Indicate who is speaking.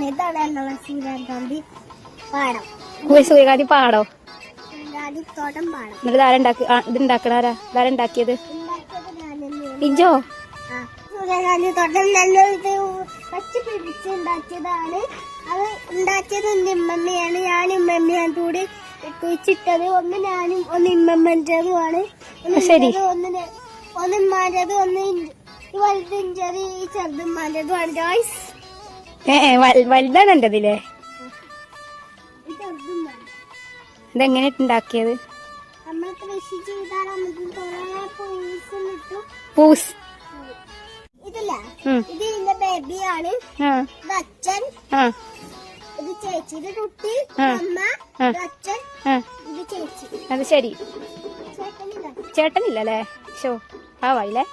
Speaker 1: ഇതാണ് എന്നുള്ള സൂര്യകാന്തി പാടം.
Speaker 2: സൂര്യകാന്തി പാടോ?
Speaker 1: തോട്ടം പാടം.
Speaker 2: എന്നിട്ട് ഇതുണ്ടാക്കണാരാ? ഇതാരുണ്ടാക്കിയത്? ഇജോ?
Speaker 1: സൂര്യകാന്തി തോട്ടം നല്ലൊരു പച്ച പിടിച്ച് ഉണ്ടാക്കിയതാണ്. അത് ഉണ്ടാക്കിയത് എന്റെ ഇമ്മമ്മയാണ്. ഞാനും ഇമ്മമ്മയാണ് കൂടി കുഴിച്ചിട്ടത്. ഒന്ന് ഞാനും ഒന്ന് ഇമ്മമ്മൻ്റെതുമാണ്. ഒന്ന് ഇമ്മാൻ്റെത്, ഒന്ന് വലുതിൻ്റെത്, ഈ ചെറുതുമ്മാൻ്റെതുമാണ്. ജോയ്സ്
Speaker 2: വലുതാണ് എന്റതില്ലേ? ഇതെങ്ങനെ ഉണ്ടാക്കിയത്?
Speaker 1: നമ്മൾ കൃഷി ചെയ്താൽ നമുക്ക് കുറെ
Speaker 2: പൂസ്.
Speaker 1: ഇതില്ല, ഇത് ഇതിന്റെ ബേബിയാണ്. ഇത് അച്ഛൻ, ഇത് ചേച്ചി, ഇത് കുട്ടി, അമ്മ, ഇത് അച്ഛൻ, ഇത് ചേച്ചി.
Speaker 2: അത് ശരി.
Speaker 1: ചേട്ടനില്ല.
Speaker 2: ചേട്ടനില്ലല്ലേ? ഷോ പാവായില്ലേ?